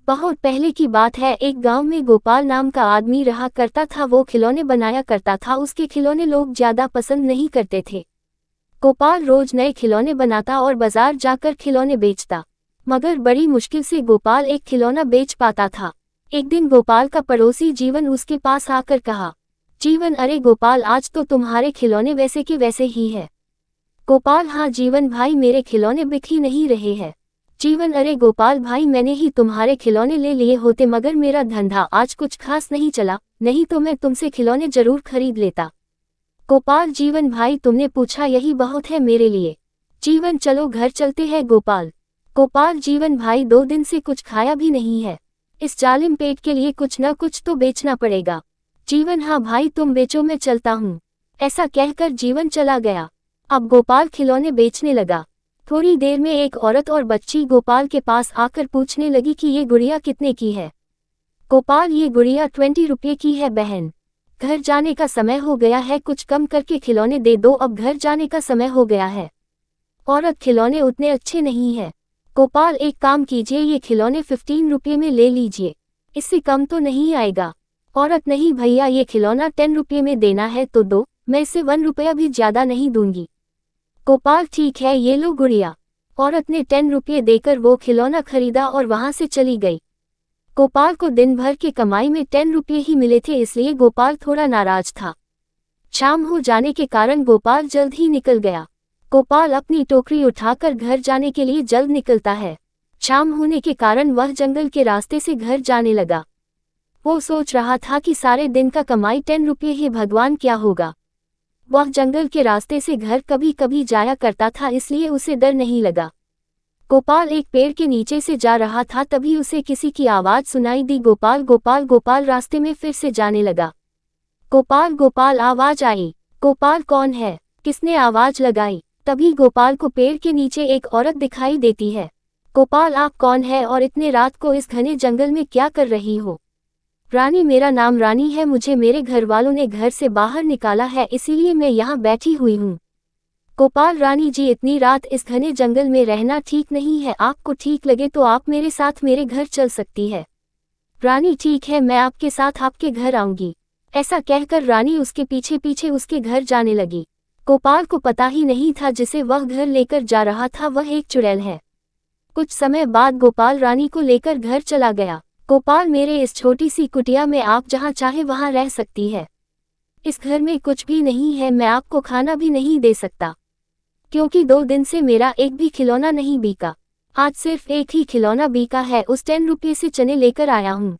बहुत पहले की बात है, एक गांव में गोपाल नाम का आदमी रहा करता था। वो खिलौने बनाया करता था। उसके खिलौने लोग ज्यादा पसंद नहीं करते थे। गोपाल रोज नए खिलौने बनाता और बाजार जाकर खिलौने बेचता, मगर बड़ी मुश्किल से गोपाल एक खिलौना बेच पाता था। एक दिन गोपाल का पड़ोसी जीवन उसके पास आकर कहा, जीवन, अरे गोपाल, आज तो तुम्हारे खिलौने वैसे के वैसे ही है। गोपाल, हाँ जीवन भाई, मेरे खिलौने बिक ही नहीं रहे हैं। जीवन, अरे गोपाल भाई, मैंने ही तुम्हारे खिलौने ले लिए होते, मगर मेरा धंधा आज कुछ खास नहीं चला, नहीं तो मैं तुमसे खिलौने जरूर खरीद लेता। गोपाल, जीवन भाई, तुमने पूछा यही बहुत है मेरे लिए। जीवन, चलो घर चलते हैं। गोपाल, जीवन भाई, 2 दिन से कुछ खाया भी नहीं है, इस जालिम पेट के लिए कुछ न कुछ तो बेचना पड़ेगा। जीवन, हाँ भाई, तुम बेचो, मैं चलता हूँ। ऐसा कहकर जीवन चला गया। अब गोपाल खिलौने बेचने लगा। थोड़ी देर में एक औरत और बच्ची गोपाल के पास आकर पूछने लगी कि ये गुड़िया कितने की है। गोपाल, ये गुड़िया 20 रुपये की है बहन। घर जाने का समय हो गया है, कुछ कम करके खिलौने दे दो, अब घर जाने का समय हो गया है। औरत, खिलौने उतने अच्छे नहीं है। गोपाल, एक काम कीजिए, ये खिलौने 15 रुपये में ले लीजिए, इससे कम तो नहीं आएगा। औरत, नहीं भैया, ये खिलौना 10 रुपये में देना है तो दो, मैं इससे 1 रुपया भी ज्यादा नहीं दूंगी। गोपाल, ठीक है, ये लो गुड़िया। औरत ने 10 रुपये देकर वो खिलौना खरीदा और वहां से चली गई। गोपाल को दिन भर की कमाई में 10 रुपये ही मिले थे, इसलिए गोपाल थोड़ा नाराज था। शाम हो जाने के कारण गोपाल जल्द ही निकल गया। गोपाल अपनी टोकरी उठाकर घर जाने के लिए जल्द निकलता है। शाम होने के कारण वह जंगल के रास्ते से घर जाने लगा। वो सोच रहा था कि सारे दिन का कमाई 10 रुपये ही, भगवान क्या होगा। वह जंगल के रास्ते से घर कभी कभी जाया करता था, इसलिए उसे डर नहीं लगा। गोपाल एक पेड़ के नीचे से जा रहा था, तभी उसे किसी की आवाज सुनाई दी, गोपाल गोपाल गोपाल। रास्ते में फिर से जाने लगा। गोपाल गोपाल, आवाज आई। गोपाल, कौन है, किसने आवाज लगाई। तभी गोपाल को पेड़ के नीचे एक औरत दिखाई देती है। गोपाल, आप कौन है और इतने रात को इस घने जंगल में क्या कर रही हो। रानी, मेरा नाम रानी है, मुझे मेरे घर वालों ने घर से बाहर निकाला है, इसीलिए मैं यहाँ बैठी हुई हूँ। गोपाल, रानी जी, इतनी रात इस घने जंगल में रहना ठीक नहीं है, आपको ठीक लगे तो आप मेरे साथ मेरे घर चल सकती है। रानी, ठीक है, मैं आपके साथ आपके घर आऊंगी। ऐसा कहकर रानी उसके पीछे पीछे उसके घर जाने लगी। गोपाल को पता ही नहीं था जिसे वह घर लेकर जा रहा था वह एक चुड़ैल है। कुछ समय बाद गोपाल रानी को लेकर घर चला गया। गोपाल, मेरे इस छोटी सी कुटिया में आप जहाँ चाहे वहाँ रह सकती है। इस घर में कुछ भी नहीं है, मैं आपको खाना भी नहीं दे सकता, क्योंकि 2 दिन से मेरा एक भी खिलौना नहीं बिका। आज सिर्फ एक ही खिलौना बिका है, उस 10 रुपये से चने लेकर आया हूँ,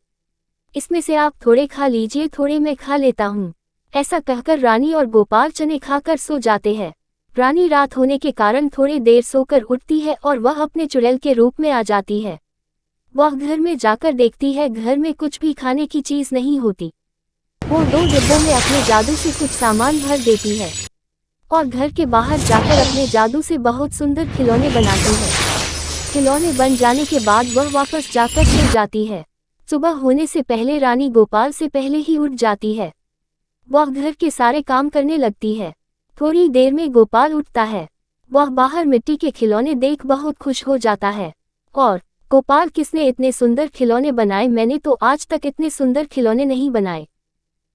इसमें से आप थोड़े खा लीजिए, थोड़े मैं खा लेता हूँ। ऐसा कहकर रानी और गोपाल चने खाकर सो जाते हैं। रानी रात होने के कारण थोड़ी देर सोकर उठती है और वह अपने चुड़ैल के रूप में आ जाती है। वह घर में जाकर देखती है, घर में कुछ भी खाने की चीज नहीं होती। वो 2 डिब्बों में अपने जादू से कुछ सामान भर देती है और घर के बाहर जाकर अपने जादू से बहुत सुंदर खिलौने बनाती है। खिलौने बन जाने के बाद वह वापस जाकर सो जाती है। सुबह होने से पहले रानी गोपाल से पहले ही उठ जाती है। वह घर के सारे काम करने लगती है। थोड़ी देर में गोपाल उठता है। वह बाहर मिट्टी के खिलौने देख बहुत खुश हो जाता है और, गोपाल, किसने इतने सुंदर खिलौने बनाए, मैंने तो आज तक इतने सुंदर खिलौने नहीं बनाए।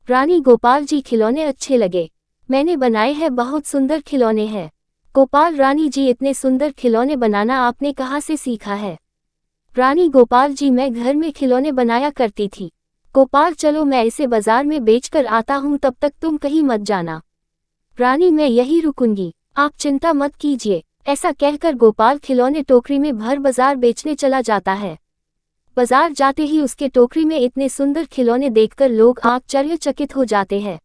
रानी, गोपाल जी, खिलौने अच्छे लगे, मैंने बनाए हैं, बहुत सुंदर खिलौने हैं। गोपाल, रानी जी, इतने सुंदर खिलौने बनाना आपने कहाँ से सीखा है। रानी, गोपाल जी, मैं घर में खिलौने बनाया करती थी। गोपाल, चलो मैं इसे बाजार में बेचकर आता हूँ, तब तक तुम कहीं मत जाना। रानी, मैं यहीं रुकूंगी, आप चिंता मत कीजिए। ऐसा कहकर गोपाल खिलौने टोकरी में भर बाजार बेचने चला जाता है। बाजार जाते ही उसके टोकरी में इतने सुंदर खिलौने देखकर लोग आश्चर्यचकित हो जाते हैं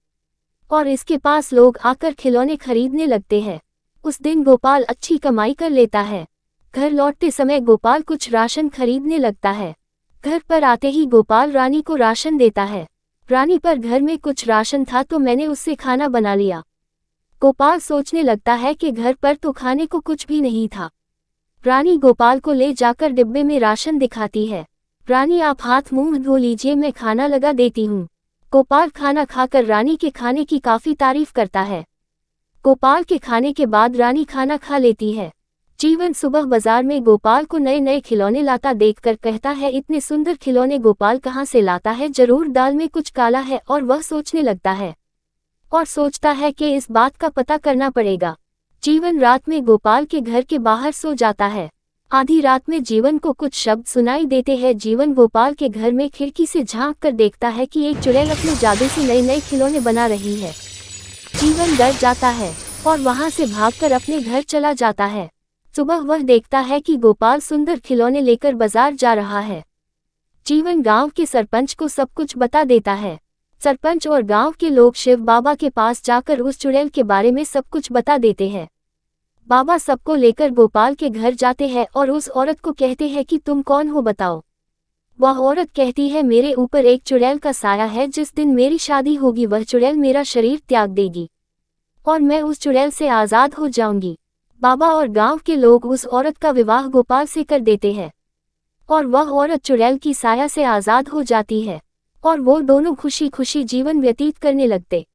और इसके पास लोग आकर खिलौने खरीदने लगते हैं। उस दिन गोपाल अच्छी कमाई कर लेता है। घर लौटते समय गोपाल कुछ राशन खरीदने लगता है। घर पर आते ही गोपाल रानी को राशन देता है। रानी, पर घर में कुछ राशन था तो मैंने उससे खाना बना लिया। गोपाल सोचने लगता है कि घर पर तो खाने को कुछ भी नहीं था। रानी गोपाल को ले जाकर डिब्बे में राशन दिखाती है। रानी, आप हाथ मुंह धो लीजिए, मैं खाना लगा देती हूँ। गोपाल खाना खाकर रानी के खाने की काफी तारीफ करता है। गोपाल के खाने के बाद रानी खाना खा लेती है। जीवन सुबह बाजार में गोपाल को नए नए खिलौने लाता देखकर कहता है, इतने सुंदर खिलौने गोपाल कहाँ से लाता है, जरूर दाल में कुछ काला है। और वह सोचने लगता है और सोचता है कि इस बात का पता करना पड़ेगा। जीवन रात में गोपाल के घर के बाहर सो जाता है। आधी रात में जीवन को कुछ शब्द सुनाई देते हैं। जीवन गोपाल के घर में खिड़की से झांक कर देखता है कि एक चुड़ैल अपने जादू से नए नए खिलौने बना रही है। जीवन डर जाता है और वहां से भागकर अपने घर चला जाता है। सुबह वह देखता है कि गोपाल सुंदर खिलौने लेकर बाजार जा रहा है। जीवन गांव के सरपंच को सब कुछ बता देता है। सरपंच और गांव के लोग शिव बाबा के पास जाकर उस चुड़ैल के बारे में सब कुछ बता देते हैं। बाबा सबको लेकर गोपाल के घर जाते हैं और उस औरत को कहते हैं कि तुम कौन हो बताओ। वह औरत कहती है, मेरे ऊपर एक चुड़ैल का साया है, जिस दिन मेरी शादी होगी वह चुड़ैल मेरा शरीर त्याग देगी और मैं उस चुड़ैल से आज़ाद हो जाऊंगी। बाबा और गांव के लोग उस औरत का विवाह गोपाल से कर देते हैं और वह औरत चुड़ैल की साया से आज़ाद हो जाती है और वो दोनों खुशी खुशी जीवन व्यतीत करने लगते।